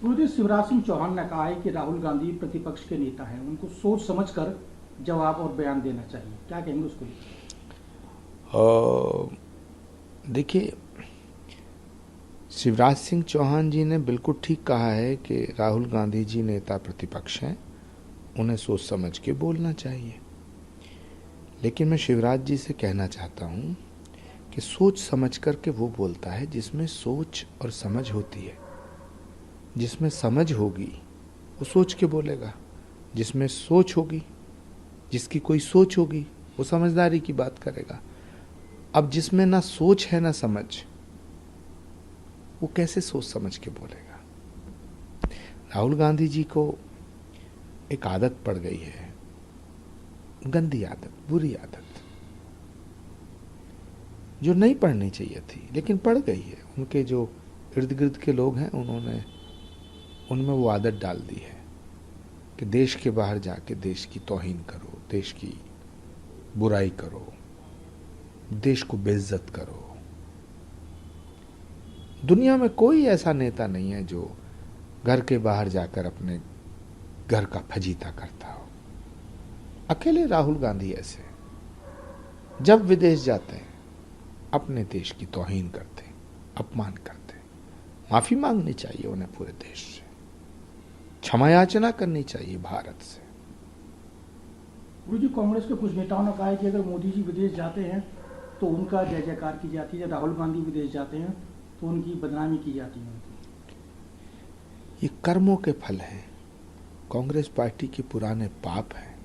गुरुजी, शिवराज सिंह चौहान ने कहा है कि राहुल गांधी प्रतिपक्ष के नेता हैं, उनको सोच समझकर जवाब और बयान देना चाहिए। क्या कहेंगे उसको? देखिए, शिवराज सिंह चौहान जी ने बिल्कुल ठीक कहा है कि राहुल गांधी जी नेता प्रतिपक्ष हैं, उन्हें सोच समझ के बोलना चाहिए। लेकिन मैं शिवराज जी से कहना चाहता हूँ कि सोच समझ कर के वो बोलता है जिसमें सोच और समझ होती है। जिसमें समझ होगी वो सोच के बोलेगा, जिसमें सोच होगी, जिसकी कोई सोच होगी वो समझदारी की बात करेगा। अब जिसमें ना सोच है ना समझ, वो कैसे सोच समझ के बोलेगा? राहुल गांधी जी को एक आदत पड़ गई है, गंदी आदत, बुरी आदत, जो नहीं पढ़नी चाहिए थी लेकिन पड़ गई है। उनके जो इर्द गिर्द के लोग हैं उन्होंने उनमें वो आदत डाल दी है कि देश के बाहर जाके देश की तौहीन करो, देश की बुराई करो, देश को बेइज्जत करो। दुनिया में कोई ऐसा नेता नहीं है जो घर के बाहर जाकर अपने घर का फजीता करता हो। अकेले राहुल गांधी ऐसे जब विदेश जाते हैं अपने देश की तौहीन करते हैं, अपमान करते हैं। माफी मांगनी चाहिए उन्हें पूरे देश से, क्षमा याचना करनी चाहिए भारत से। गुरुजी, कांग्रेस के कुछ नेताओं ने कहा है कि अगर मोदी जी विदेश जाते हैं तो उनका जय जयकार की जाती है, राहुल गांधी विदेश जाते हैं तो उनकी बदनामी की जाती है। ये कर्मों के फल हैं, कांग्रेस पार्टी के पुराने पाप हैं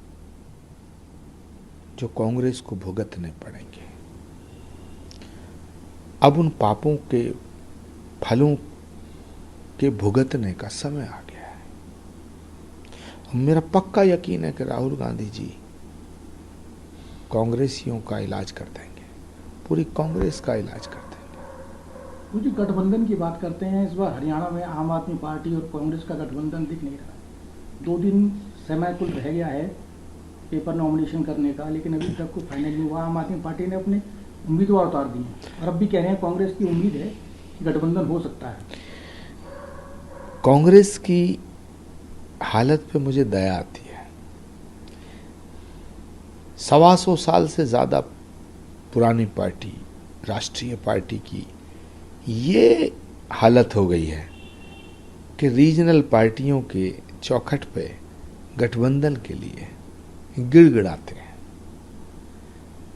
जो कांग्रेस को भुगतने पड़ेंगे। अब उन पापों के फलों के भुगतने का समय आ गया है। मेरा पक्का यकीन है कि राहुल गांधी जी कांग्रेसियों का इलाज कर देंगे, पूरी कांग्रेस का इलाज कर देंगे। गुरुजी, गठबंधन की बात करते हैं। इस बार हरियाणा में आम आदमी पार्टी और कांग्रेस का गठबंधन दिख नहीं रहा। 2 दिन समय कुल रह गया है पेपर नॉमिनेशन करने का, लेकिन अभी तक कोई फाइनल नहीं हुआ। आम आदमी पार्टी ने अपने उम्मीदवार उतार दिए और अब भी कह रहे हैं कांग्रेस की उम्मीद है कि गठबंधन हो सकता है। कांग्रेस की हालत पे मुझे दया आती है। 125 साल से ज्यादा पुरानी पार्टी, राष्ट्रीय पार्टी की ये हालत हो गई है कि रीजनल पार्टियों के चौखट पे गठबंधन के लिए गिड़गिड़ाते हैं।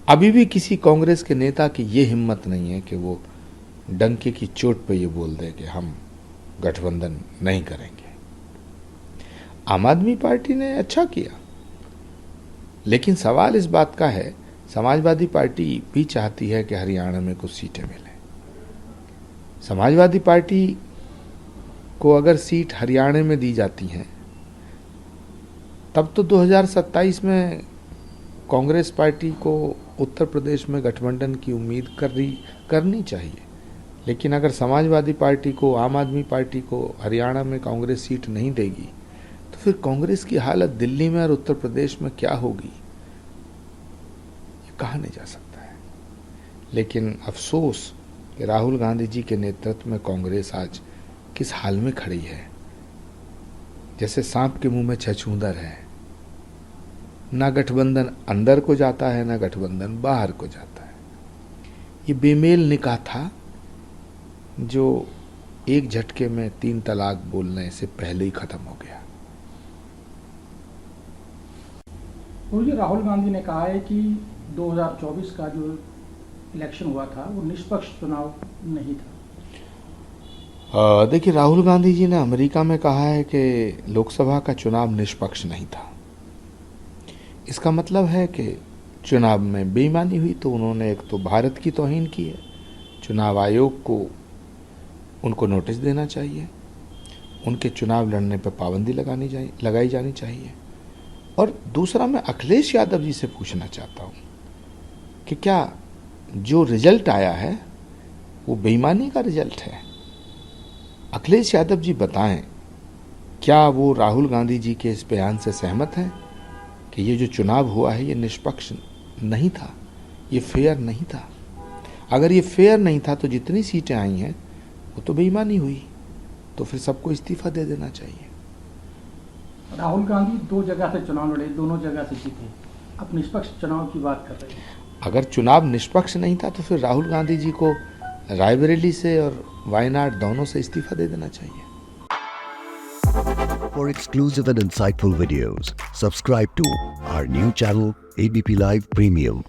अभी भी किसी कांग्रेस के नेता की ये हिम्मत नहीं है कि वो डंके की चोट पे ये बोल दे कि हम गठबंधन नहीं करेंगे। आम आदमी पार्टी ने अच्छा किया, लेकिन सवाल इस बात का है, समाजवादी पार्टी भी चाहती है कि हरियाणा में कुछ सीटें मिलें। समाजवादी पार्टी को अगर सीट हरियाणा में दी जाती हैं तब तो 2027 में कांग्रेस पार्टी को उत्तर प्रदेश में गठबंधन की उम्मीद करनी चाहिए। लेकिन अगर समाजवादी पार्टी को, आम आदमी पार्टी को हरियाणा में कांग्रेस सीट नहीं देगी तो फिर कांग्रेस की हालत दिल्ली में और उत्तर प्रदेश में क्या होगी ये कहा नहीं जा सकता है। लेकिन अफसोस कि राहुल गांधी जी के नेतृत्व में कांग्रेस आज किस हाल में खड़ी है। जैसे सांप के मुंह में छछूंदर है, ना गठबंधन अंदर को जाता है ना गठबंधन बाहर को जाता है। ये बेमेल निकाह था जो एक झटके में 3 तलाक बोलने से पहले ही खत्म हो गया। गुरुजी, राहुल गांधी ने कहा है कि 2024 का जो इलेक्शन हुआ था वो निष्पक्ष चुनाव नहीं था। देखिए, राहुल गांधी जी ने अमेरिका में कहा है कि लोकसभा का चुनाव निष्पक्ष नहीं था। इसका मतलब है कि चुनाव में बेईमानी हुई, तो उन्होंने एक तो भारत की तौहीन की है। चुनाव आयोग को उनको नोटिस देना चाहिए, उनके चुनाव लड़ने पर पाबंदी लगाई जानी चाहिए। और दूसरा, मैं अखिलेश यादव जी से पूछना चाहता हूँ कि क्या जो रिजल्ट आया है वो बेईमानी का रिजल्ट है? अखिलेश यादव जी बताएं, क्या वो राहुल गांधी जी के इस बयान से सहमत हैं कि ये जो चुनाव हुआ है ये निष्पक्ष नहीं था, ये फेयर नहीं था? अगर ये फेयर नहीं था तो जितनी सीटें आई हैं वो तो बेईमानी हुई। तो फिर सबको इस्तीफा दे देना चाहिए। राहुल गांधी 2 जगह से चुनाव लड़े, दोनों जगह से जीते। अब निष्पक्ष चुनाव की बात कर रहे हैं। अगर चुनाव निष्पक्ष नहीं था तो फिर राहुल गांधी जी को रायबरेली से और वायनाड दोनों से इस्तीफा दे देना चाहिए। For exclusive and insightful videos, subscribe to our new channel ABP Live Premium.